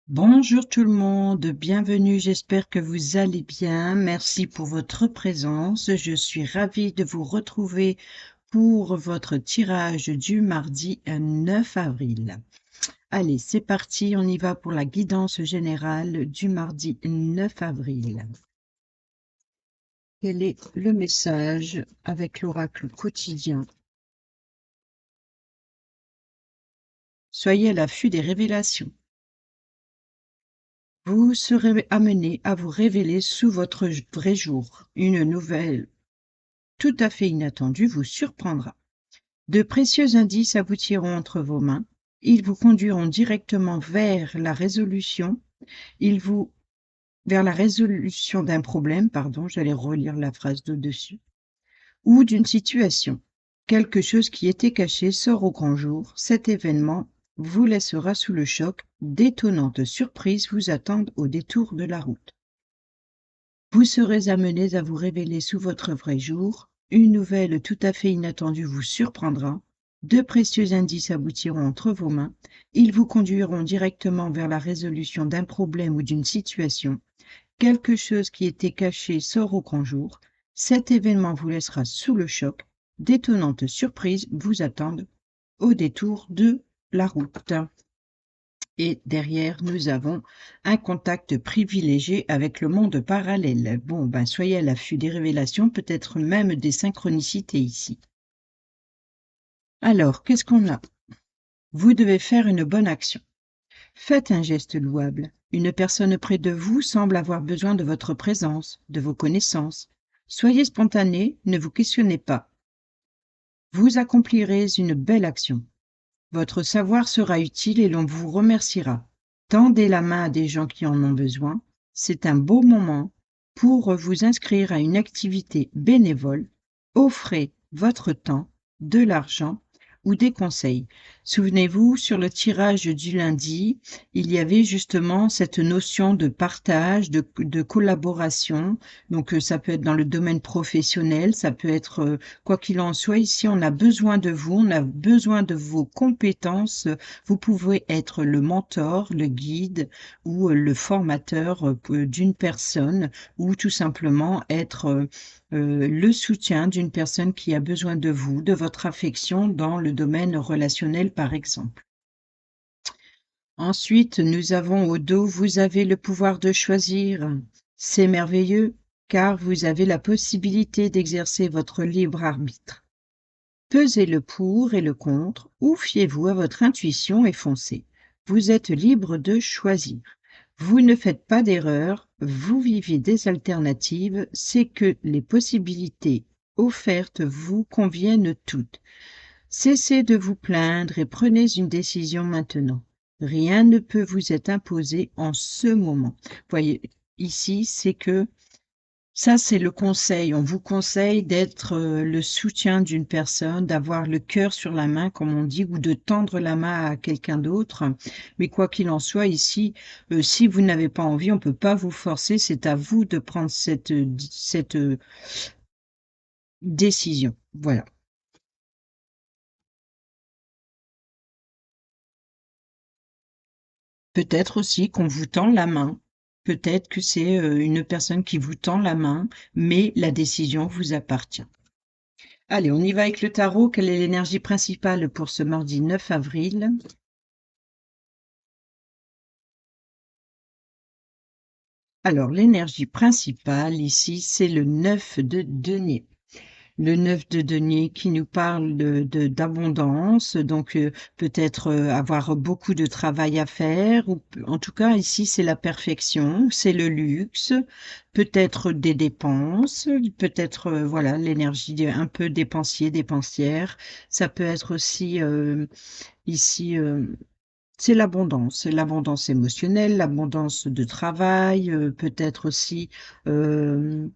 Bonjour tout le monde, bienvenue, j'espère que vous allez bien. Merci pour votre présence. Je suis ravie de vous retrouver pour votre tirage du mardi 9 avril. Allez, c'est parti, on y va pour la guidance générale du mardi 9 avril. Quel est le message avec l'oracle quotidien? Soyez à l'affût des révélations. Vous serez amené à vous révéler sous votre vrai jour. Une nouvelle tout à fait inattendue vous surprendra. De précieux indices aboutiront entre vos mains. Ils vous conduiront directement ils vous, vers la résolution d'un problème, pardon, j'allais relire la phrase de dessus, ou d'une situation. Quelque chose qui était caché sort au grand jour. Cet événement vous laissera sous le choc. D'étonnantes surprises vous attendent au détour de la route. Vous serez amenés à vous révéler sous votre vrai jour. Une nouvelle tout à fait inattendue vous surprendra. De précieux indices aboutiront entre vos mains. Ils vous conduiront directement vers la résolution d'un problème ou d'une situation. Quelque chose qui était caché sort au grand jour. Cet événement vous laissera sous le choc. D'étonnantes surprises vous attendent au détour de la route. Et derrière, nous avons un contact privilégié avec le monde parallèle. Bon, ben, soyez à l'affût des révélations, peut-être même des synchronicités ici. Alors, qu'est-ce qu'on a? Vous devez faire une bonne action. Faites un geste louable. Une personne près de vous semble avoir besoin de votre présence, de vos connaissances. Soyez spontané, ne vous questionnez pas. Vous accomplirez une belle action. Votre savoir sera utile et l'on vous remerciera. Tendez la main à des gens qui en ont besoin. C'est un beau moment pour vous inscrire à une activité bénévole. Offrez votre temps, de l'argent ou des conseils. Souvenez-vous, sur le tirage du lundi, il y avait justement cette notion de partage, de collaboration. Donc, ça peut être dans le domaine professionnel, ça peut être quoi qu'il en soit, ici, on a besoin de vous, on a besoin de vos compétences. Vous pouvez être le mentor, le guide ou le formateur d'une personne ou tout simplement être le soutien d'une personne qui a besoin de vous, de votre affection dans le domaine relationnel, par exemple. Ensuite, nous avons au dos, vous avez le pouvoir de choisir. C'est merveilleux, car vous avez la possibilité d'exercer votre libre arbitre. Pesez le pour et le contre, ou fiez-vous à votre intuition et foncez. Vous êtes libre de choisir. Vous ne faites pas d'erreur, vous vivez des alternatives, c'est que les possibilités offertes vous conviennent toutes. Cessez de vous plaindre et prenez une décision maintenant. Rien ne peut vous être imposé en ce moment. Voyez, ici, c'est que ça, c'est le conseil. On vous conseille d'être le soutien d'une personne, d'avoir le cœur sur la main, comme on dit, ou de tendre la main à quelqu'un d'autre. Mais quoi qu'il en soit, ici, si vous n'avez pas envie, on ne peut pas vous forcer. C'est à vous de prendre cette décision. Voilà. Peut-être aussi qu'on vous tend la main. Peut-être que c'est une personne qui vous tend la main, mais la décision vous appartient. Allez, on y va avec le tarot. Quelle est l'énergie principale pour ce mardi 9 avril? Alors, l'énergie principale ici, c'est le 9 de denier. Le 9 de denier qui nous parle d'abondance, donc peut-être avoir beaucoup de travail à faire, ou en tout cas ici c'est la perfection, c'est le luxe, peut-être des dépenses, peut-être voilà l'énergie un peu dépensier, dépensière. Ça peut être aussi ici c'est l'abondance émotionnelle, l'abondance de travail, peut-être aussi euh,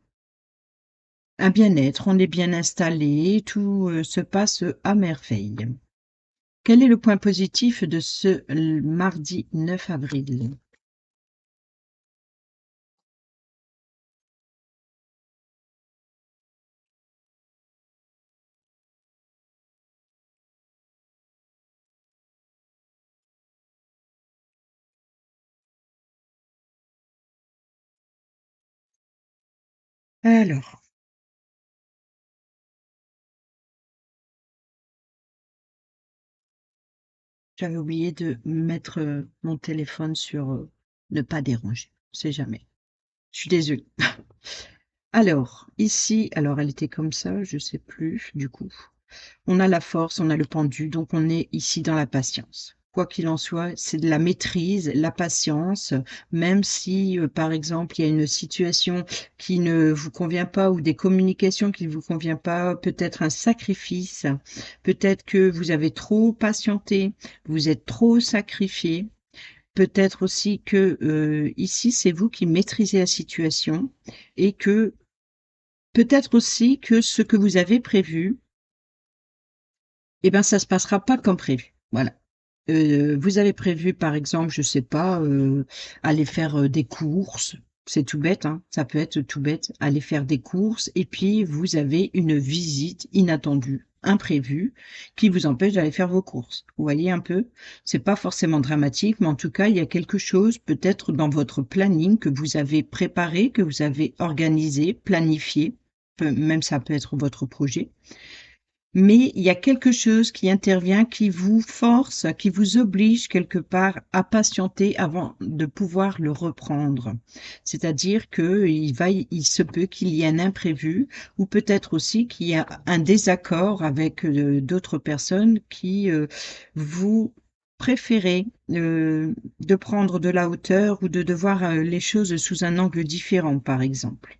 un bien-être, on est bien installé, tout se passe à merveille. Quel est le point positif de ce mardi 9 avril? Alors, j'avais oublié de mettre, mon téléphone sur, ne pas déranger, on sait jamais. Je suis désolée. Alors, ici alors elle était comme ça, je sais plus du coup. On a la force, on a le pendu, donc on est ici dans la patience. Quoi qu'il en soit, c'est de la maîtrise, la patience, même si, par exemple, il y a une situation qui ne vous convient pas ou des communications qui ne vous convient pas, peut-être un sacrifice, peut-être que vous avez trop patienté, vous êtes trop sacrifié, peut-être aussi que, ici, c'est vous qui maîtrisez la situation et que peut-être aussi que ce que vous avez prévu, eh ben, ça se passera pas comme prévu. Voilà. Vous avez prévu, par exemple, je sais pas, aller faire, des courses. C'est tout bête, hein, ça peut être tout bête, aller faire des courses et puis vous avez une visite inattendue, imprévue, qui vous empêche d'aller faire vos courses. Vous voyez un peu? C'est pas forcément dramatique, mais en tout cas, il y a quelque chose peut-être dans votre planning que vous avez préparé, que vous avez organisé, planifié, même ça peut être votre projet, mais il y a quelque chose qui intervient, qui vous force, qui vous oblige quelque part à patienter avant de pouvoir le reprendre. C'est-à-dire il se peut qu'il y ait un imprévu ou peut-être aussi qu'il y a un désaccord avec, d'autres personnes qui, vous préférez, de prendre de la hauteur ou de voir, les choses sous un angle différent, par exemple.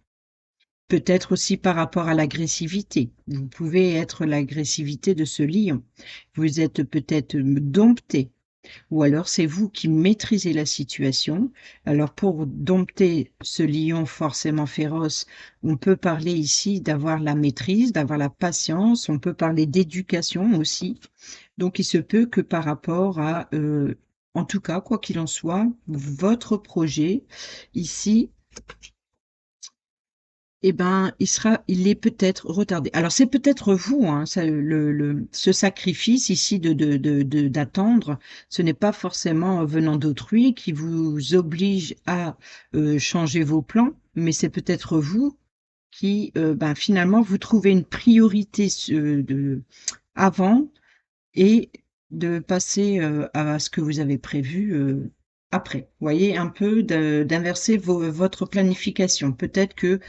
Peut-être aussi par rapport à l'agressivité. Vous pouvez être l'agressivité de ce lion. Vous êtes peut-être dompté, ou alors c'est vous qui maîtrisez la situation. Alors pour dompter ce lion forcément féroce, on peut parler ici d'avoir la maîtrise, d'avoir la patience, on peut parler d'éducation aussi. Donc il se peut que par rapport à, en tout cas, quoi qu'il en soit, votre projet ici, eh ben, il est peut-être retardé. Alors c'est peut-être vous, hein, ça, ce sacrifice ici d'attendre, ce n'est pas forcément venant d'autrui qui vous oblige à changer vos plans, mais c'est peut-être vous qui, ben, finalement, vous trouvez une priorité avant et de passer, à ce que vous avez prévu, après. Vous voyez? Un peu d'inverser votre planification. Peut-être que,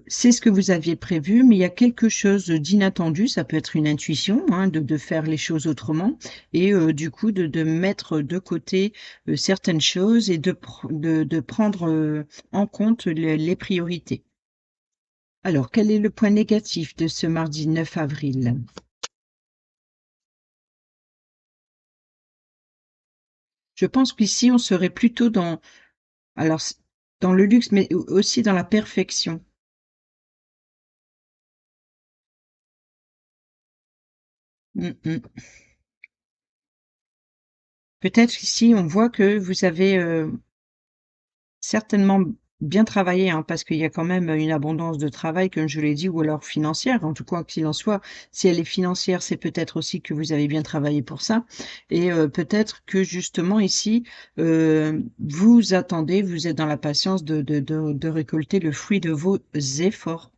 c'est ce que vous aviez prévu, mais il y a quelque chose d'inattendu, ça peut être une intuition, hein, de faire les choses autrement et du coup de mettre de côté, certaines choses et de prendre, en compte les priorités. Alors, quel est le point négatif de ce mardi 9 avril? Je pense qu'ici, on serait plutôt alors, dans le luxe, mais aussi dans la perfection. Mm, mm. Peut-être ici, on voit que vous avez certainement bien travaillé, hein, parce qu'il y a quand même une abondance de travail, comme je l'ai dit, ou alors financière. En tout cas, qu'il en soit, si elle est financière, c'est peut-être aussi que vous avez bien travaillé pour ça. Et peut-être que justement ici, vous attendez, vous êtes dans la patience de récolter le fruit de vos efforts.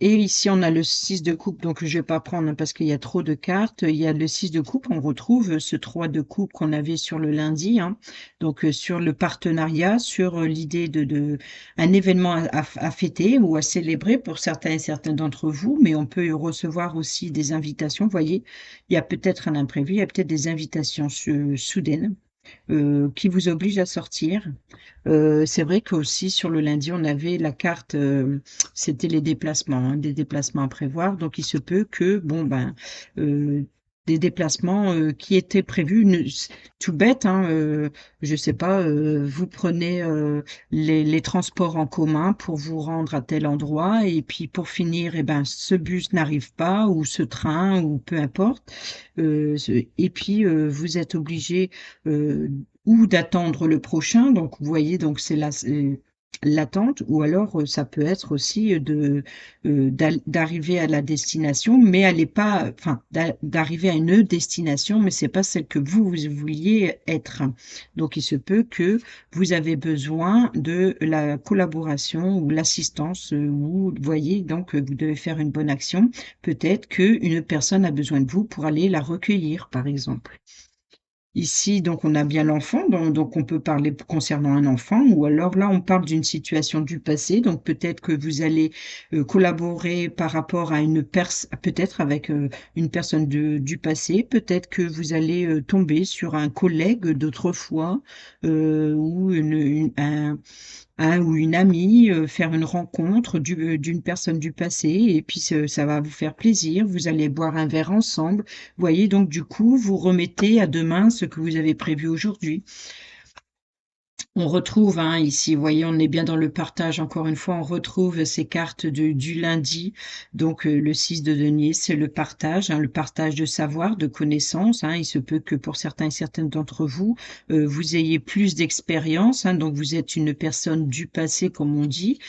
Et ici, on a le 6 de coupe, donc je vais pas prendre, hein, parce qu'il y a trop de cartes. Il y a le 6 de coupe, on retrouve ce 3 de coupe qu'on avait sur le lundi, hein. Donc, sur le partenariat, sur l'idée de un événement à fêter ou à célébrer pour certains et certaines d'entre vous, mais on peut recevoir aussi des invitations. Vous voyez, il y a peut-être un imprévu, il y a peut-être des invitations soudaines qui vous obligent à sortir. C'est vrai qu'aussi sur le lundi, on avait la carte, c'était les déplacements, hein, des déplacements à prévoir. Donc il se peut que, bon ben, des déplacements qui étaient prévus, tout bête, hein, je sais pas, vous prenez les transports en commun pour vous rendre à tel endroit et puis pour finir, eh ben, ce bus n'arrive pas ou ce train ou peu importe. Et puis vous êtes obligé ou d'attendre le prochain. Donc, vous voyez, donc c'est là, l'attente, ou alors ça peut être aussi d'arriver à la destination, mais elle est pas, enfin, d'arriver à une destination, mais c'est pas celle que vous vouliez être. Donc, il se peut que vous avez besoin de la collaboration ou l'assistance, ou vous voyez, donc vous devez faire une bonne action. Peut-être qu'une personne a besoin de vous pour aller la recueillir, par exemple. Ici, donc, on a bien l'enfant, donc on peut parler concernant un enfant, ou alors là, on parle d'une situation du passé, donc peut-être que vous allez collaborer par rapport à peut-être avec une personne du passé, peut-être que vous allez tomber sur un collègue d'autrefois, ou un ou une amie, faire une rencontre d'une personne du passé, et puis ça va vous faire plaisir, vous allez boire un verre ensemble. Vous voyez, donc du coup, vous remettez à demain ce que vous avez prévu aujourd'hui. On retrouve, hein, ici, vous voyez, on est bien dans le partage. Encore une fois, on retrouve ces cartes du lundi. Donc, le 6 de denier, c'est le partage de savoir, de connaissances, hein. Il se peut que pour certains et certaines d'entre vous, vous ayez plus d'expérience, hein. Donc, vous êtes une personne du passé, comme on dit,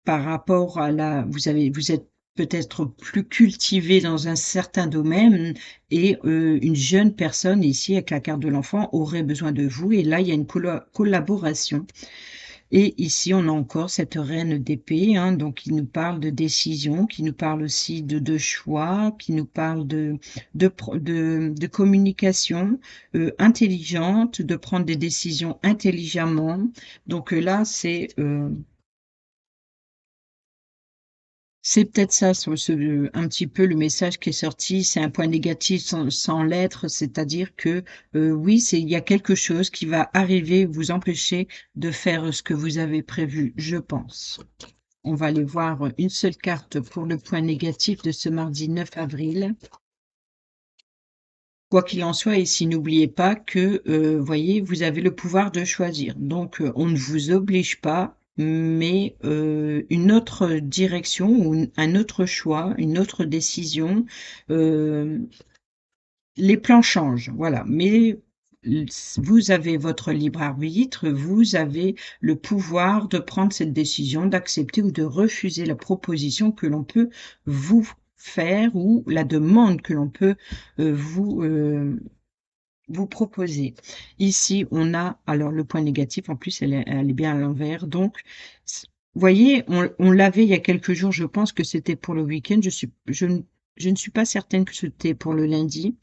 par rapport à vous êtes peut-être plus cultivé dans un certain domaine, et une jeune personne ici avec la carte de l'enfant aurait besoin de vous, et là il y a une collaboration. Et ici on a encore cette reine d'épée, hein, donc qui nous parle de décision, qui nous parle aussi de choix, qui nous parle de communication intelligente, de prendre des décisions intelligemment. Donc là c'est peut-être ça, un petit peu le message qui est sorti. C'est un point négatif sans l'être, c'est-à-dire que oui, il y a quelque chose qui va arriver, vous empêcher de faire ce que vous avez prévu, je pense. On va aller voir une seule carte pour le point négatif de ce mardi 9 avril. Quoi qu'il en soit, ici, n'oubliez pas que, voyez, vous avez le pouvoir de choisir. Donc, on ne vous oblige pas, mais une autre direction ou un autre choix, une autre décision, euh, les plans changent, voilà. Mais vous avez votre libre arbitre, vous avez le pouvoir de prendre cette décision, d'accepter ou de refuser la proposition que l'on peut vous faire, ou la demande que l'on peut vous proposer. Ici, on a, alors le point négatif, en plus, elle est bien à l'envers. Donc, vous voyez, on l'avait il y a quelques jours, je pense que c'était pour le week-end. Je ne suis pas certaine que c'était pour le lundi.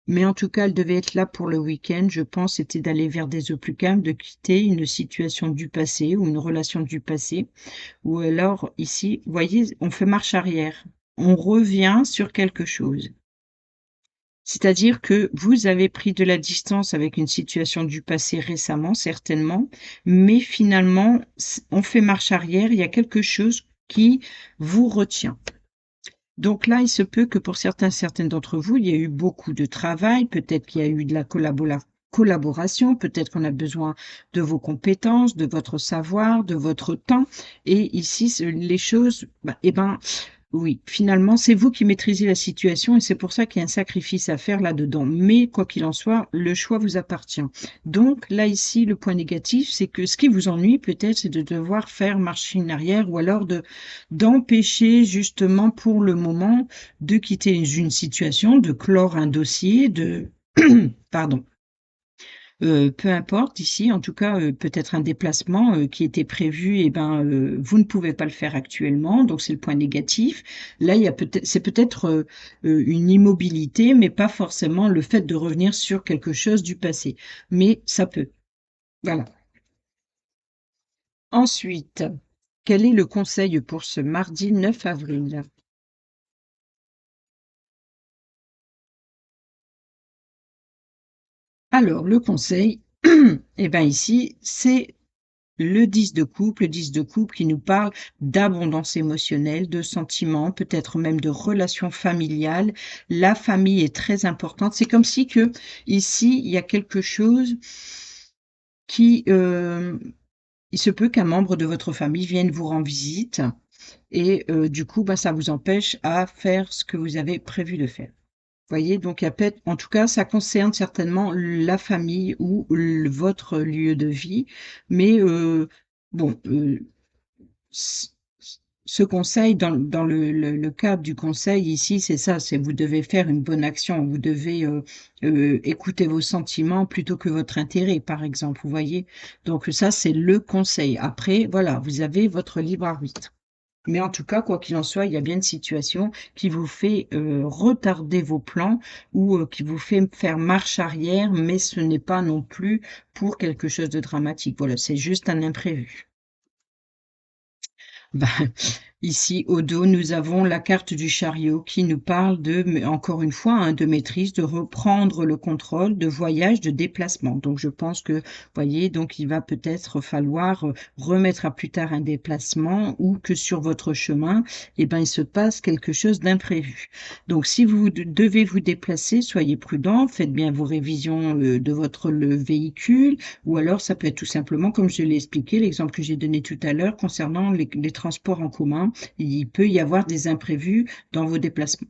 Mais en tout cas, elle devait être là pour le week-end. Je pense c'était d'aller vers des eaux plus calmes, de quitter une situation du passé ou une relation du passé. Ou alors, ici, vous voyez, on fait marche arrière. On revient sur quelque chose. C'est-à-dire que vous avez pris de la distance avec une situation du passé récemment, certainement, mais finalement, on fait marche arrière, il y a quelque chose qui vous retient. Donc là, il se peut que pour certaines d'entre vous, il y a eu beaucoup de travail, peut-être qu'il y a eu de la collaboration, peut-être qu'on a besoin de vos compétences, de votre savoir, de votre temps. Et ici, les choses, eh ben, oui, finalement, c'est vous qui maîtrisez la situation, et c'est pour ça qu'il y a un sacrifice à faire là-dedans. Mais quoi qu'il en soit, le choix vous appartient. Donc là, ici, le point négatif, c'est que ce qui vous ennuie peut-être, c'est de devoir faire marche en arrière, ou alors d'empêcher justement pour le moment de quitter une situation, de clore un dossier, pardon. Peu importe ici, en tout cas, peut-être un déplacement qui était prévu, et ben, vous ne pouvez pas le faire actuellement, donc c'est le point négatif. Là, c'est peut-être une immobilité, mais pas forcément le fait de revenir sur quelque chose du passé. Mais ça peut. Voilà. Ensuite, quel est le conseil pour ce mardi 9 avril? Alors, le conseil, eh ben ici, c'est le 10 de coupe, le 10 de coupe qui nous parle d'abondance émotionnelle, de sentiments, peut-être même de relations familiales. La famille est très importante. C'est comme si que ici, il y a quelque chose qui, il se peut qu'un membre de votre famille vienne vous rendre visite, et du coup, bah, ça vous empêche à faire ce que vous avez prévu de faire. Voyez, donc il y a peut-être, en tout cas, ça concerne certainement la famille ou votre lieu de vie, mais Bon, c ce conseil dans le cadre du conseil ici, c'est ça, c'est vous devez faire une bonne action. Vous devez, écouter vos sentiments plutôt que votre intérêt, par exemple, vous voyez? Donc ça, c'est le conseil. Après, voilà, vous avez votre libre arbitre. Mais en tout cas, quoi qu'il en soit, il y a bien une situation qui vous fait, retarder vos plans ou, qui vous fait faire marche arrière, mais ce n'est pas non plus pour quelque chose de dramatique. Voilà, c'est juste un imprévu. Bah, ici, au dos, nous avons la carte du chariot qui nous parle de, mais encore une fois, hein, de maîtrise, de reprendre le contrôle, de voyage, de déplacement. Donc, je pense que, voyez, donc il va peut-être falloir remettre à plus tard un déplacement ou que sur votre chemin, eh ben, il se passe quelque chose d'imprévu. Donc, si vous devez vous déplacer, soyez prudent, faites bien vos révisions de votre le véhicule, ou alors ça peut être tout simplement, comme je l'ai expliqué, l'exemple que j'ai donné tout à l'heure concernant les transports en commun. Il peut y avoir des imprévus dans vos déplacements.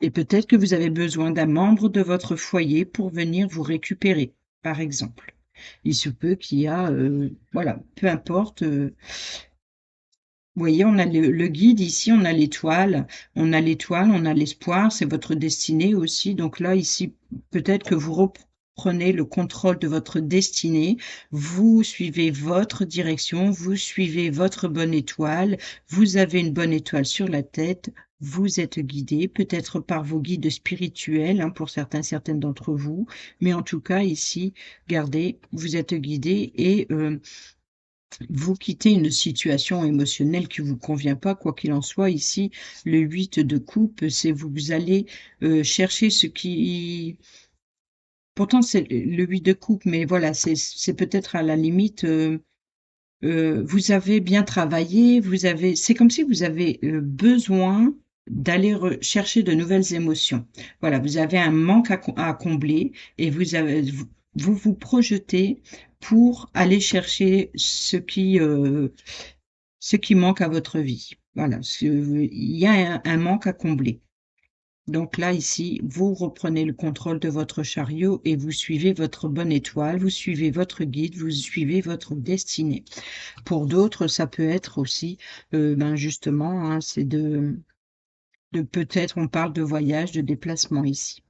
Et peut-être que vous avez besoin d'un membre de votre foyer pour venir vous récupérer, par exemple. Il se peut qu'il y a, voilà, peu importe. Vous voyez, on a le guide ici, on a l'espoir, c'est votre destinée aussi. Donc là, ici, peut-être que vous reprenez le contrôle de votre destinée, vous suivez votre direction, vous suivez votre bonne étoile, vous avez une bonne étoile sur la tête, vous êtes guidé, peut-être par vos guides spirituels, hein, pour certaines d'entre vous, mais en tout cas, ici, gardez, vous êtes guidé et vous quittez une situation émotionnelle qui vous convient pas, quoi qu'il en soit. Ici, le 8 de coupe, c'est vous allez, chercher ce qui pourtant c'est le 8 de coupe, mais voilà, c'est peut-être à la limite, vous avez bien travaillé, vous avez c'est comme si vous avez, besoin d'aller chercher de nouvelles émotions. Voilà, vous avez un manque à combler et vous projetez pour aller chercher ce qui manque à votre vie. Voilà, il y a un manque à combler. Donc là, ici, vous reprenez le contrôle de votre chariot et vous suivez votre bonne étoile, vous suivez votre guide, vous suivez votre destinée. Pour d'autres, ça peut être aussi, ben, justement, hein, c'est de peut-être on parle de voyage, de déplacement ici.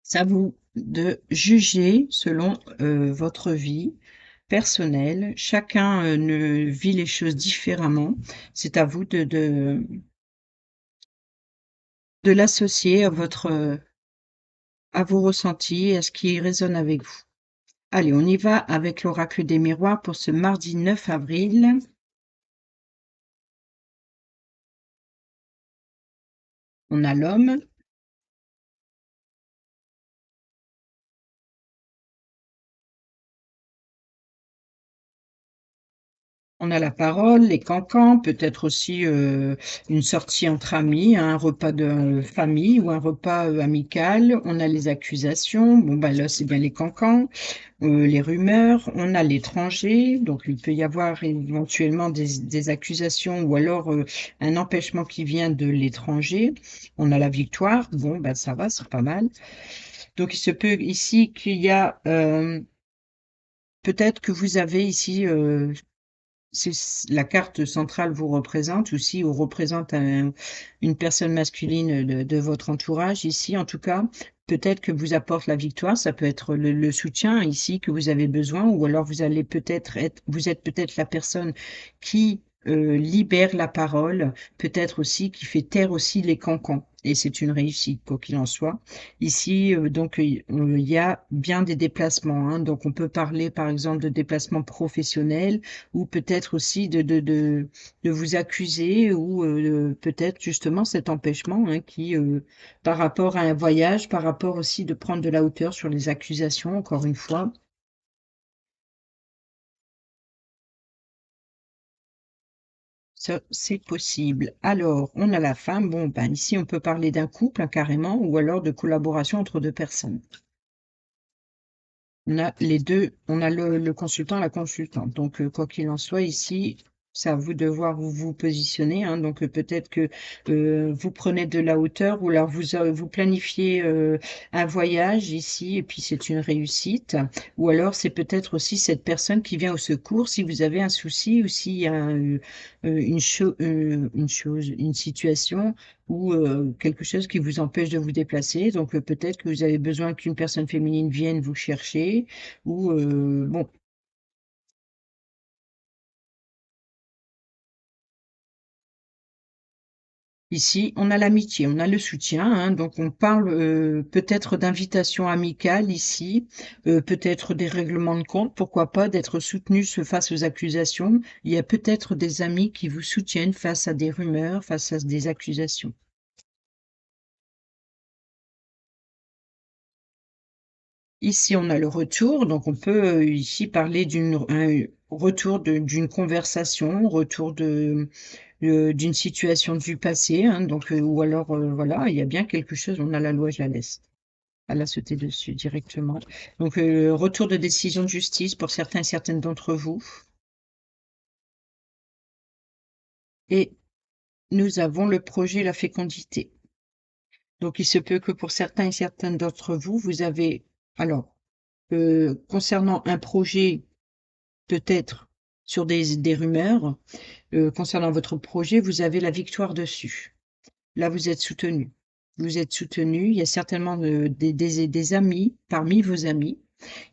C'est à vous de juger selon, votre vie personnelle. Chacun, ne vit les choses différemment. C'est à vous de l'associer à vos ressentis et à ce qui résonne avec vous. Allez, on y va avec l'oracle des miroirs pour ce mardi 9 avril. On a l'homme, on a la parole, les cancans, peut-être aussi, une sortie entre amis, un repas de famille ou un repas, amical. On a les accusations, bon, bah, là, c'est bien les cancans, les rumeurs. On a l'étranger, donc il peut y avoir éventuellement des accusations ou alors, un empêchement qui vient de l'étranger. On a la victoire, bon, bah, ça va, c'est pas mal. Donc il se peut ici qu'il y a, peut-être que vous avez ici, la carte centrale vous représente aussi ou représente une personne masculine de votre entourage ici en tout cas. Peut-être que vous apporte la victoire, ça peut être le soutien ici que vous avez besoin ou alors vous êtes peut-être la personne qui, libère la parole, peut-être aussi qui fait taire aussi les cancans et c'est une réussite quoi qu'il en soit. Ici, donc, il y a bien des déplacements, hein, donc on peut parler par exemple de déplacements professionnels ou peut-être aussi de vous accuser ou, peut-être justement cet empêchement, hein, qui, par rapport à un voyage, par rapport aussi de prendre de la hauteur sur les accusations, encore une fois. Ça, c'est possible. Alors, on a la femme, bon, ben, ici, on peut parler d'un couple, hein, carrément, ou alors de collaboration entre 2 personnes. On a les 2, on a le consultant, la consultante. Donc, quoi qu'il en soit ici, C'est à vous de voir où vous positionnez, hein, donc peut-être que, vous prenez de la hauteur ou alors vous planifiez, un voyage ici et puis c'est une réussite ou alors c'est peut-être aussi cette personne qui vient au secours si vous avez un souci ou s'il y a, une chose, une situation ou, quelque chose qui vous empêche de vous déplacer donc peut-être que vous avez besoin qu'une personne féminine vienne vous chercher ou, bon. Ici, on a l'amitié, on a le soutien, hein, donc on parle, peut-être d'invitation amicale ici, peut-être des règlements de compte, pourquoi pas, d'être soutenu face aux accusations. Il y a peut-être des amis qui vous soutiennent face à des rumeurs, face à des accusations. Ici, on a le retour, donc on peut, ici parler un retour d'une conversation, retour d'une situation du passé, hein, donc ou alors, voilà, il y a bien quelque chose, on a la loi, je la laisse. Elle a sauté dessus directement. Donc, retour de décision de justice pour certains et certaines d'entre vous et nous avons le projet La fécondité. Donc il se peut que pour certains et certaines d'entre vous, vous avez alors, concernant un projet, peut-être sur des rumeurs, concernant votre projet, vous avez la victoire dessus. Là, vous êtes soutenu. Vous êtes soutenu. Il y a certainement, des amis parmi vos amis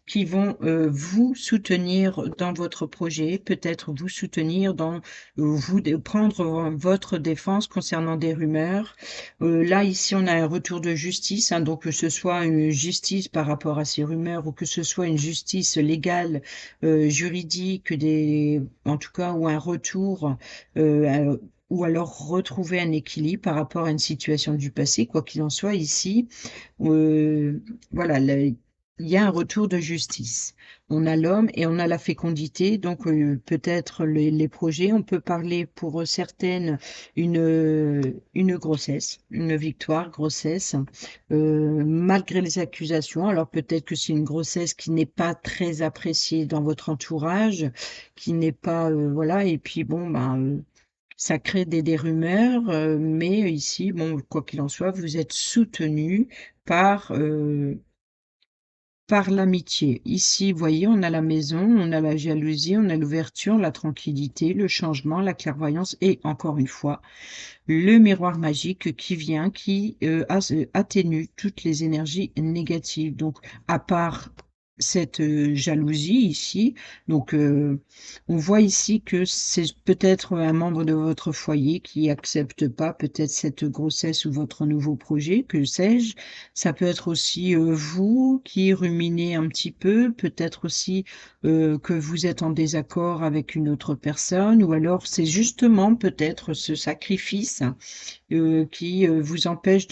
qui vont, vous soutenir dans votre projet, peut-être vous soutenir dans, vous dé prendre votre défense concernant des rumeurs. Là, ici, on a un retour de justice, hein, donc que ce soit une justice par rapport à ces rumeurs ou que ce soit une justice légale, juridique, en tout cas, ou un retour, ou alors retrouver un équilibre par rapport à une situation du passé. Quoi qu'il en soit, ici, voilà, il y a un retour de justice. On a l'homme et on a la fécondité, donc peut-être les projets. On peut parler pour certaines une grossesse, une victoire, grossesse, malgré les accusations. Alors peut-être que c'est une grossesse qui n'est pas très appréciée dans votre entourage, qui n'est pas, voilà. Et puis bon, ben, ça crée des rumeurs, mais ici, bon, quoi qu'il en soit, vous êtes soutenu par, par l'amitié. Ici, vous voyez, on a la maison, on a la jalousie, on a l'ouverture, la tranquillité, le changement, la clairvoyance et encore une fois, le miroir magique qui vient, qui atténue toutes les énergies négatives. Donc, à part cette jalousie ici, donc on voit ici que c'est peut-être un membre de votre foyer qui accepte pas peut-être cette grossesse ou votre nouveau projet, que sais-je. Ça peut être aussi vous qui ruminez un petit peu, peut-être aussi que vous êtes en désaccord avec une autre personne, ou alors c'est justement peut-être ce sacrifice qui vous empêche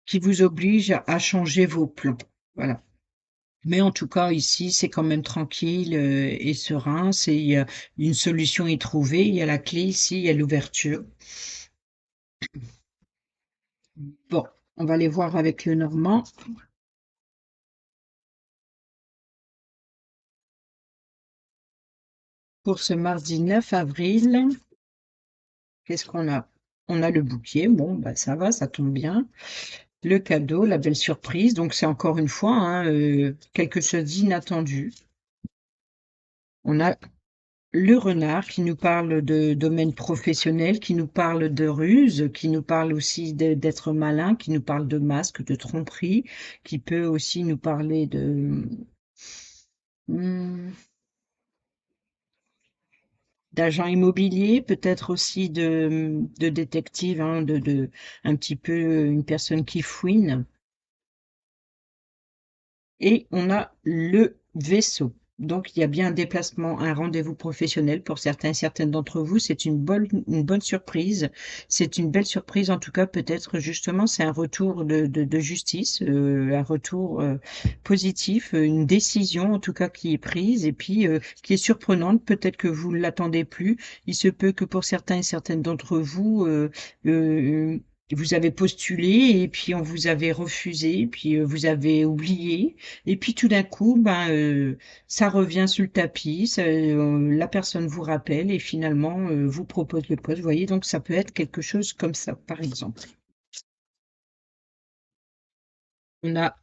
qui vous oblige à changer vos plans. Voilà. Mais en tout cas, ici, c'est quand même tranquille et serein. Une solution est trouvée. Il y a la clé ici, il y a l'ouverture. Bon, on va aller voir avec le Normand pour ce mardi 9 avril. Qu'est-ce qu'on a? On a le bouquet. Bon, bah ça va, ça tombe bien. Le cadeau, la belle surprise. Donc c'est encore une fois hein, quelque chose d'inattendu. On a le renard qui nous parle de domaine professionnel, qui nous parle de ruse, qui nous parle aussi d'être malin, qui nous parle de masque, de tromperie, qui peut aussi nous parler hmm, d'agent immobilier, peut-être aussi de détective, hein, un petit peu une personne qui fouine. Et on a le vaisseau. Donc, il y a bien un déplacement, un rendez-vous professionnel pour certains et certaines d'entre vous. C'est une bonne surprise. C'est une belle surprise. En tout cas, peut-être justement, c'est un retour de justice, un retour positif, une décision en tout cas qui est prise et puis qui est surprenante. Peut-être que vous ne l'attendez plus. Il se peut que pour certains et certaines d'entre vous, Vous avez postulé et puis on vous avait refusé, puis vous avez oublié, et puis tout d'un coup, ça revient sur le tapis, la personne vous rappelle et finalement vous propose le poste. Vous voyez, donc ça peut être quelque chose comme ça, par exemple. On a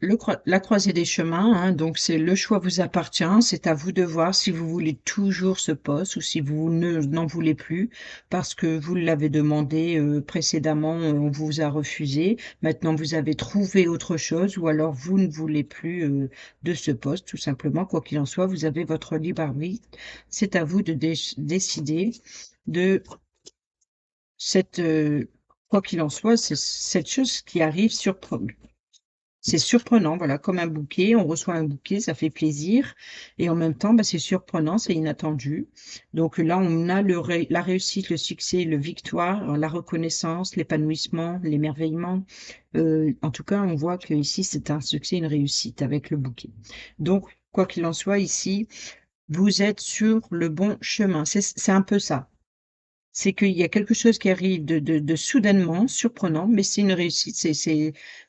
la croisée des chemins, hein, donc c'est le choix vous appartient. C'est à vous de voir si vous voulez toujours ce poste ou si vous n'en voulez plus parce que vous l'avez demandé précédemment, on vous a refusé. Maintenant, vous avez trouvé autre chose ou alors vous ne voulez plus de ce poste, tout simplement. Quoi qu'il en soit, vous avez votre libre arbitre. C'est à vous de décider de cette, quoi qu'il en soit, c'est cette chose qui arrive c'est surprenant, voilà, comme un bouquet. On reçoit un bouquet, ça fait plaisir et en même temps, c'est surprenant, c'est inattendu. Donc là, on a la réussite, le succès, le victoire, la reconnaissance, l'épanouissement, l'émerveillement. En tout cas, on voit que ici, c'est un succès, une réussite avec le bouquet. Donc, quoi qu'il en soit, ici, vous êtes sur le bon chemin. C'est un peu ça. C'est qu'il y a quelque chose qui arrive de soudainement, surprenant, mais c'est une réussite.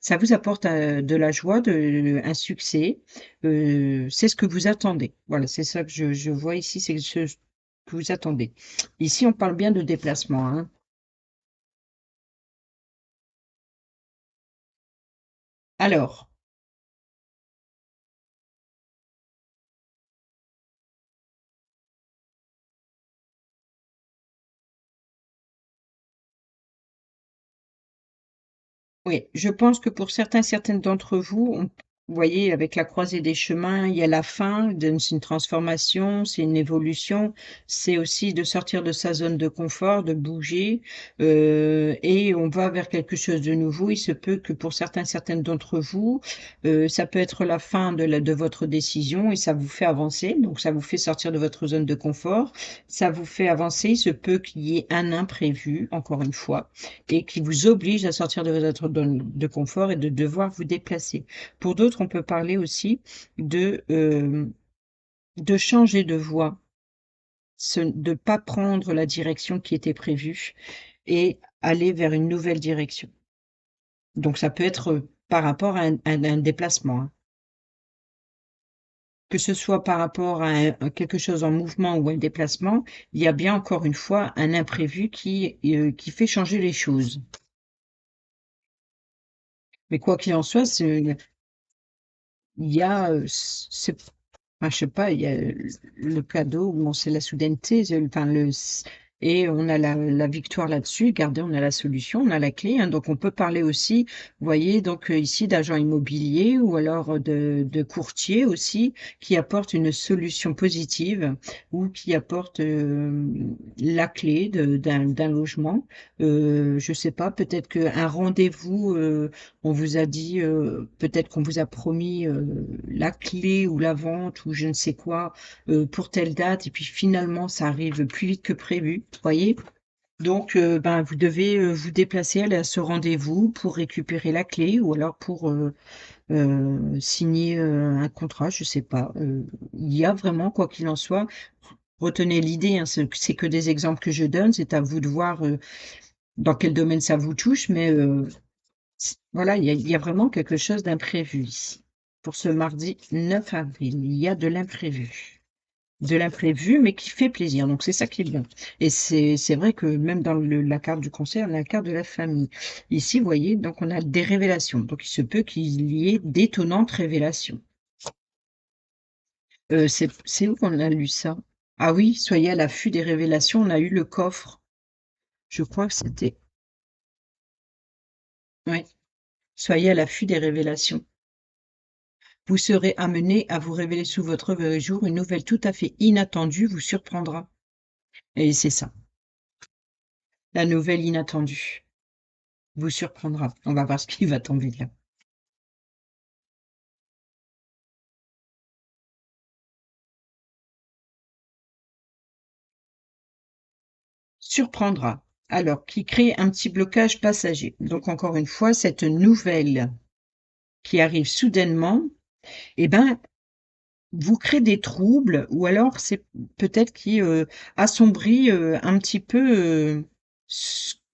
Ça vous apporte, de la joie, un succès, c'est ce que vous attendez. Voilà, c'est ça que je vois ici, c'est ce que vous attendez. Ici, on parle bien de déplacement, hein. Alors, oui, je pense que pour certaines d'entre vous, vous voyez, avec la croisée des chemins, il y a la fin, c'est une transformation, c'est une évolution, c'est aussi de sortir de sa zone de confort, de bouger, et on va vers quelque chose de nouveau. Il se peut que pour certaines d'entre vous, ça peut être la fin de votre décision et ça vous fait avancer, donc ça vous fait sortir de votre zone de confort, ça vous fait avancer. Il se peut qu'il y ait un imprévu, encore une fois, et qui vous oblige à sortir de votre zone de confort et de devoir vous déplacer. Pour d'autres, on peut parler aussi de changer de voie, de pas prendre la direction qui était prévue et aller vers une nouvelle direction. Donc ça peut être, par rapport à un déplacement, hein. Que ce soit par rapport à quelque chose en mouvement ou un déplacement, il y a bien encore une fois un imprévu qui fait changer les choses. Mais quoi qu'il en soit, il y a, c'est enfin, je sais pas, il y a le cadeau, bon, c'est la soudaineté, enfin et on a la victoire là-dessus. Regardez, on a la solution, on a la clé, hein, donc on peut parler aussi, vous voyez, donc ici d'agent immobilier ou alors de courtier aussi, qui apporte une solution positive ou qui apporte, la clé d'un logement. Je sais pas, peut-être qu'un rendez-vous, on vous a dit, peut-être qu'on vous a promis, la clé ou la vente ou je ne sais quoi, pour telle date et puis finalement ça arrive plus vite que prévu, vous voyez? Donc vous devez, vous déplacer, aller à ce rendez-vous pour récupérer la clé ou alors pour, signer, un contrat, je sais pas, il y a vraiment, quoi qu'il en soit, retenez l'idée, hein, c'est que des exemples que je donne, c'est à vous de voir, dans quel domaine ça vous touche, mais voilà, il y a vraiment quelque chose d'imprévu ici. Pour ce mardi 9 avril, il y a de l'imprévu. De l'imprévu, mais qui fait plaisir, donc c'est ça qui est bien. Et c'est vrai que même dans la carte du concert, la carte de la famille. Ici, vous voyez, donc on a des révélations. Donc il se peut qu'il y ait d'étonnantes révélations. C'est où qu'on a lu ça? Ah oui, soyez à l'affût des révélations. On a eu le coffre. Je crois que c'était. Oui. Soyez à l'affût des révélations. Vous serez amené à vous révéler sous votre jour, une nouvelle tout à fait inattendue vous surprendra. Et c'est ça, la nouvelle inattendue vous surprendra. On va voir ce qui va tomber là. Surprendra. Alors, qui crée un petit blocage passager. Donc, encore une fois, cette nouvelle qui arrive soudainement, eh ben, vous crée des troubles ou alors c'est peut-être qui assombrit un petit peu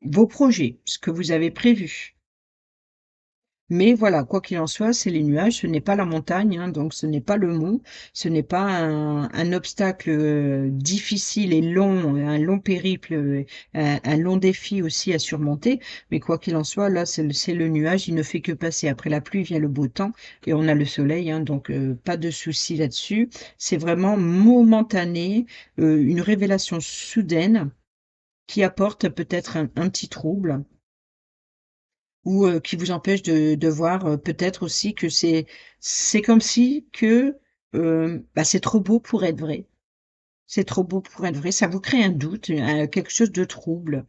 vos projets, ce que vous avez prévu. Mais voilà, quoi qu'il en soit, c'est les nuages, ce n'est pas la montagne, hein, donc ce n'est pas le mont, ce n'est pas un obstacle difficile et long, un long périple, un long défi aussi à surmonter. Mais quoi qu'il en soit, là, c'est le nuage, il ne fait que passer. Après la pluie vient le beau temps et on a le soleil, hein, donc pas de souci là-dessus. C'est vraiment momentané, une révélation soudaine qui apporte peut-être un petit trouble ou qui vous empêche de voir, peut-être aussi que c'est comme si que, bah, c'est trop beau pour être vrai. C'est trop beau pour être vrai. Ça vous crée un doute, quelque chose de trouble.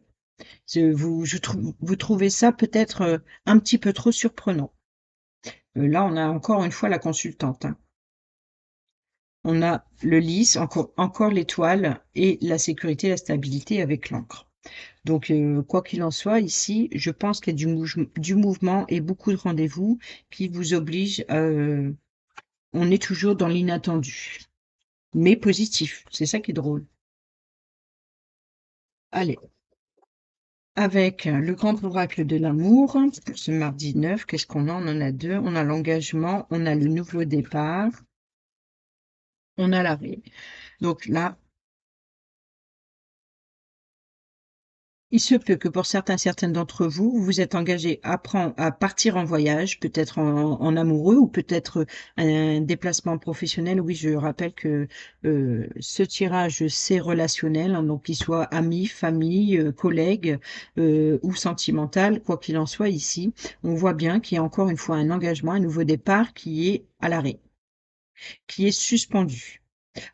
Vous trouvez ça peut-être, un petit peu trop surprenant. Là, on a encore une fois la consultante, hein. On a le lys, encore l'étoile et la sécurité, la stabilité avec l'encre. Donc, quoi qu'il en soit, ici, je pense qu'il y a du mouvement et beaucoup de rendez-vous qui vous obligent, on est toujours dans l'inattendu, mais positif. C'est ça qui est drôle. Allez, avec le grand oracle de l'amour, pour ce mardi 9, qu'est-ce qu'on a? On en a deux. On a l'engagement, on a le nouveau départ, on a l'arrêt. Donc là, il se peut que pour certaines d'entre vous, vous vous êtes engagés à partir en voyage, peut-être en amoureux ou peut-être un déplacement professionnel. Oui, je rappelle que ce tirage, c'est relationnel, hein, donc qu'il soit ami, famille, collègue ou sentimental, quoi qu'il en soit ici, on voit bien qu'il y a encore une fois un engagement, un nouveau départ qui est à l'arrêt, qui est suspendu.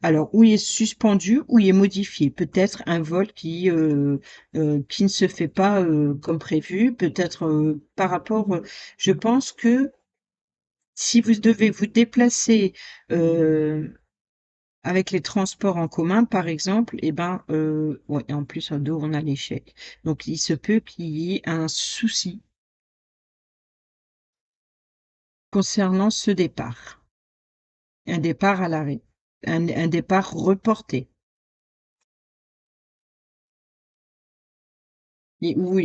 Alors, ou il est suspendu ou il est modifié. Peut-être un vol qui ne se fait pas, comme prévu, peut-être, par rapport, je pense que si vous devez vous déplacer, heu, avec les transports en commun, par exemple, et ben, ouais, et en plus en dos, on a l'échec. Donc il se peut qu'il y ait un souci concernant ce départ. Un départ à l'arrêt, un départ reporté et où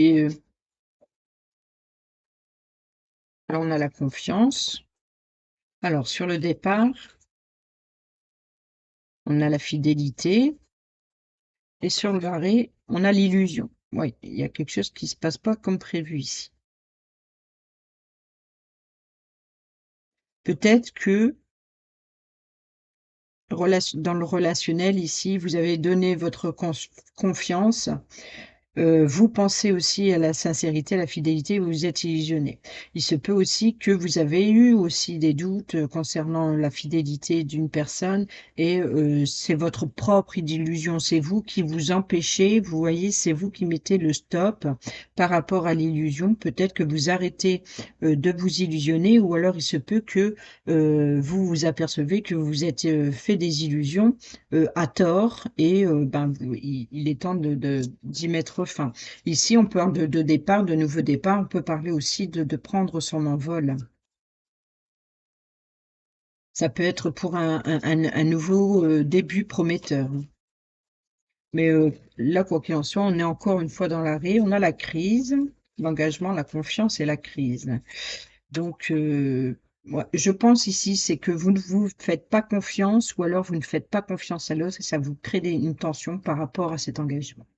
alors on a la confiance. Alors sur le départ, on a la fidélité et sur l'arrêt, on a l'illusion. Oui, il y a quelque chose qui se passe pas comme prévu ici. Peut-être que dans le relationnel ici, vous avez donné votre confiance. Vous pensez aussi à la sincérité, à la fidélité, vous vous êtes illusionné. Il se peut aussi que vous avez eu aussi des doutes, concernant la fidélité d'une personne et c'est votre propre illusion. C'est vous qui vous empêchez, vous voyez, c'est vous qui mettez le stop par rapport à l'illusion. Peut-être que vous arrêtez, de vous illusionner ou alors il se peut que, vous vous apercevez que vous vous êtes, fait des illusions à tort et ben, il est temps d'y mettre fin. Ici, on parle de départ, de nouveau départ, on peut parler aussi de prendre son envol. Ça peut être pour un nouveau début prometteur. Mais là, quoi qu'il en soit, on est encore une fois dans l'arrêt, on a la crise, l'engagement, la confiance et la crise. Donc, moi, je pense ici, c'est que vous ne vous faites pas confiance ou alors vous ne faites pas confiance à l'autre et ça vous crée une tension par rapport à cet engagement.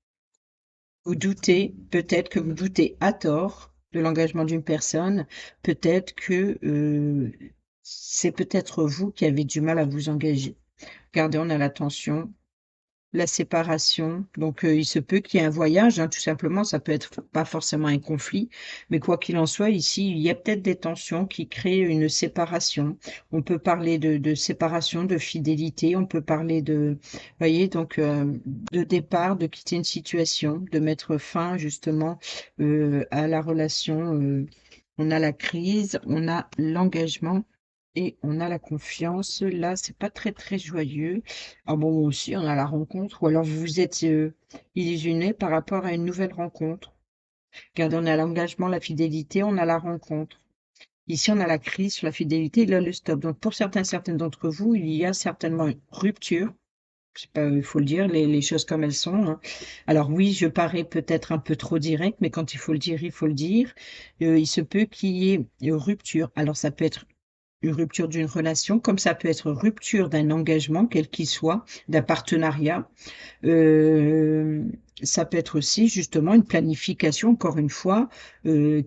Vous doutez, peut-être que vous doutez à tort de l'engagement d'une personne, peut-être que c'est peut-être vous qui avez du mal à vous engager. Regardez, on a la tension, la séparation, donc il se peut qu'il y ait un voyage, hein, tout simplement, ça peut être pas forcément un conflit, mais quoi qu'il en soit, ici, il y a peut-être des tensions qui créent une séparation. On peut parler de séparation, de fidélité, on peut parler voyez, donc de départ, de quitter une situation, de mettre fin justement, à la relation, on a la crise, on a l'engagement et on a la confiance. Là, c'est pas très, très joyeux. Ah bon, aussi, on a la rencontre ou alors vous vous êtes, illusionné par rapport à une nouvelle rencontre. Regardez, on a l'engagement, la fidélité, on a la rencontre. Ici, on a la crise sur la fidélité et là, le stop. Donc, pour certaines d'entre vous, il y a certainement une rupture C'est pas, il faut le dire, les choses comme elles sont, hein. Alors oui, je parais peut-être un peu trop direct, mais quand il faut le dire, il faut le dire. Il se peut qu'il y ait une rupture. Alors ça peut être une rupture d'une relation, comme ça peut être rupture d'un engagement, quel qu'il soit, d'un partenariat. Euh, Ça peut être aussi justement une planification, encore une fois,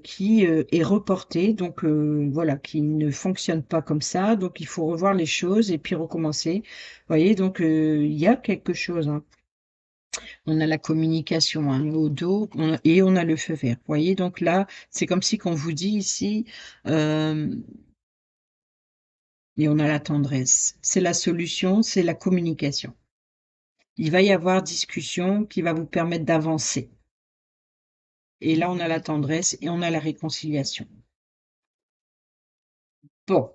qui est reportée, donc voilà, qui ne fonctionne pas comme ça. Donc il faut revoir les choses et puis recommencer. Vous voyez, donc il y a quelque chose, hein. On a la communication, hein, au dos et on a le feu vert. Vous voyez, donc là, c'est comme si qu'on vous dit ici, euh, et on a la tendresse. C'est la solution, c'est la communication. Il va y avoir discussion qui va vous permettre d'avancer. Et là, on a la tendresse et on a la réconciliation. Bon,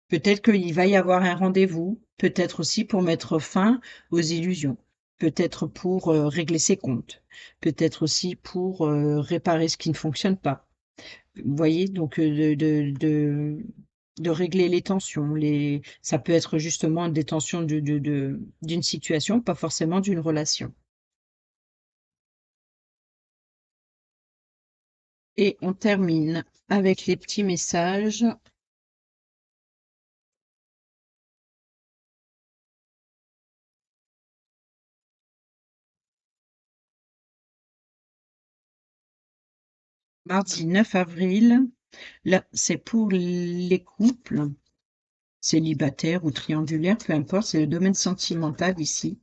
peut-être qu'il va y avoir un rendez-vous, peut-être aussi pour mettre fin aux illusions, peut-être pour régler ses comptes, peut-être aussi pour réparer ce qui ne fonctionne pas. Vous voyez, donc de régler les tensions. Ça peut être justement des tensions d'une situation, pas forcément d'une relation. Et on termine avec les petits messages. Mardi 9 avril, là, c'est pour les couples célibataires ou triangulaires, peu importe, c'est le domaine sentimental ici.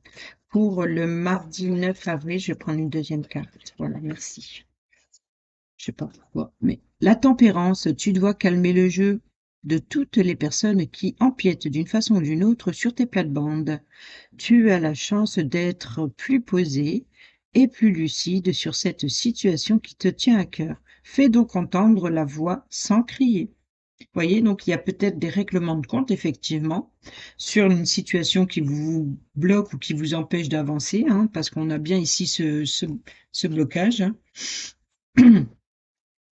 Pour le mardi 9 avril, je vais prendre une deuxième carte. Voilà, merci. Je sais pas pourquoi, mais la tempérance, tu dois calmer le jeu de toutes les personnes qui empiètent d'une façon ou d'une autre sur tes plates-bandes. Tu as la chance d'être plus posé et plus lucide sur cette situation qui te tient à cœur. Fais donc entendre la voix sans crier. Vous voyez, donc il y a peut-être des règlements de compte, effectivement, sur une situation qui vous bloque ou qui vous empêche d'avancer, hein, parce qu'on a bien ici ce blocage, hein.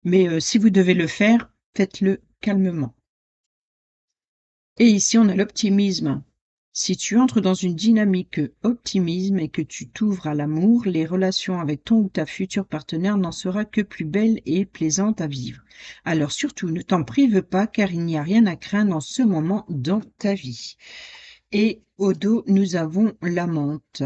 Mais si vous devez le faire, faites-le calmement. Et ici, on a l'optimisme. Si tu entres dans une dynamique optimisme et que tu t'ouvres à l'amour, les relations avec ton ou ta future partenaire n'en sera que plus belles et plaisantes à vivre. Alors surtout, ne t'en prive pas car il n'y a rien à craindre en ce moment dans ta vie. Et au dos, nous avons la menthe.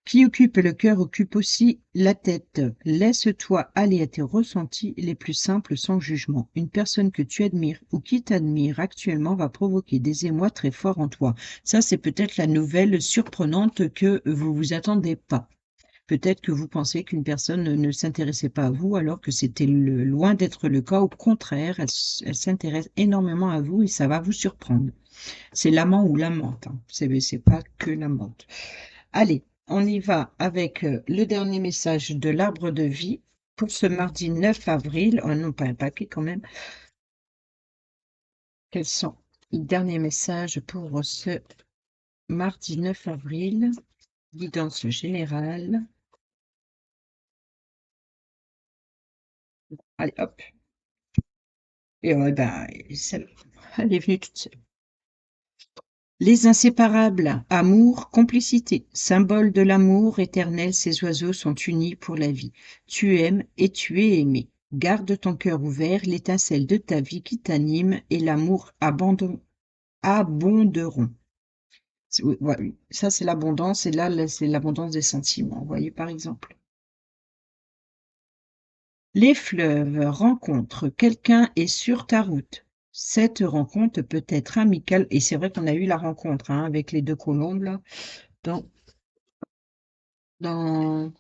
Qui occupe le cœur occupe aussi la tête. Laisse-toi aller à tes ressentis les plus simples sans jugement. Une personne que tu admires ou qui t'admire actuellement va provoquer des émois très forts en toi. Ça, c'est peut-être la nouvelle surprenante que vous vous attendez pas. Peut-être que vous pensez qu'une personne ne s'intéressait pas à vous alors que c'était loin d'être le cas. Au contraire, elle s'intéresse énormément à vous et ça va vous surprendre. C'est l'amant ou l'amante, hein. C'est pas que l'amante. Allez, on y va avec le dernier message de l'arbre de vie pour ce mardi 9 avril. Oh non, pas un paquet quand même. Quels sont les derniers messages pour ce mardi 9 avril? Guidance générale. Allez, hop. Et ouais, ben, elle est venue toute seule. Les inséparables, amour, complicité, symbole de l'amour éternel, ces oiseaux sont unis pour la vie. Tu aimes et tu es aimé. Garde ton cœur ouvert, l'étincelle de ta vie qui t'anime et l'amour abonderont. Oui, ouais, oui. Ça, c'est l'abondance, et là, c'est l'abondance des sentiments. Vous voyez, par exemple. Les fleuves rencontrent quelqu'un est sur ta route. Cette rencontre peut être amicale, et c'est vrai qu'on a eu la rencontre, hein, avec les deux colombes, là, dans, dans,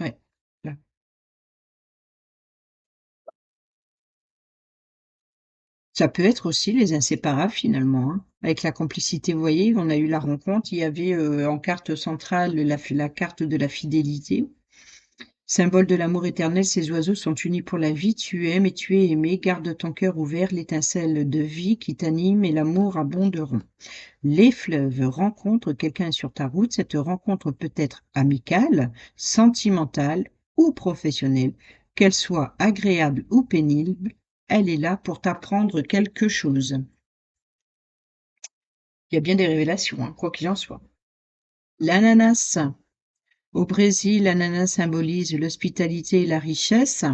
ouais, là. Ça peut être aussi les inséparables finalement, hein. Avec la complicité, vous voyez, on a eu la rencontre, il y avait en carte centrale la carte de la fidélité. Symbole de l'amour éternel, ces oiseaux sont unis pour la vie, tu aimes et tu es aimé, garde ton cœur ouvert, l'étincelle de vie qui t'anime et l'amour abonderont. Les fleuves rencontrent quelqu'un sur ta route, cette rencontre peut être amicale, sentimentale ou professionnelle, qu'elle soit agréable ou pénible, elle est là pour t'apprendre quelque chose. Il y a bien des révélations, hein, quoi qu'il en soit. L'ananas. Au Brésil, l'ananas symbolise l'hospitalité et la richesse.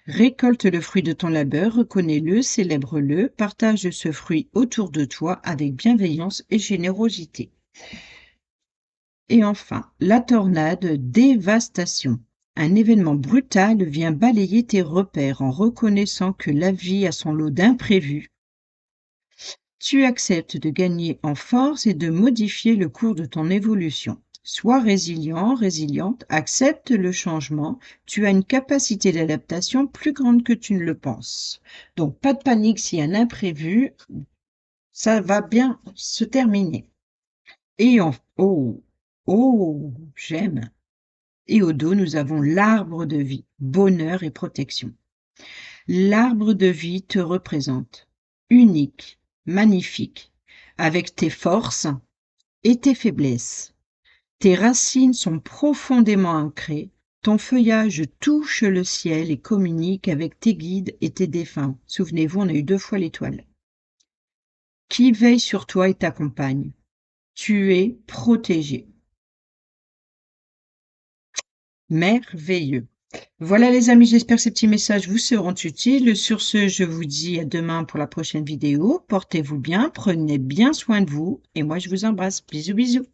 Récolte le fruit de ton labeur, reconnais-le, célèbre-le, partage ce fruit autour de toi avec bienveillance et générosité. Et enfin, la tornade, dévastation. Un événement brutal vient balayer tes repères en reconnaissant que la vie a son lot d'imprévus. Tu acceptes de gagner en force et de modifier le cours de ton évolution. Sois résilient, résiliente, accepte le changement. Tu as une capacité d'adaptation plus grande que tu ne le penses. Donc, pas de panique s'il y a un imprévu, ça va bien se terminer. Et j'aime. Et au dos, nous avons l'arbre de vie, bonheur et protection. L'arbre de vie te représente, unique, magnifique, avec tes forces et tes faiblesses. Tes racines sont profondément ancrées, ton feuillage touche le ciel et communique avec tes guides et tes défunts. Souvenez-vous, on a eu 2 fois l'étoile. Qui veille sur toi et t'accompagne. Tu es protégé. Merveilleux. Voilà les amis, j'espère que ces petits messages vous seront utiles. Sur ce, je vous dis à demain pour la prochaine vidéo. Portez-vous bien, prenez bien soin de vous et moi je vous embrasse. Bisous bisous.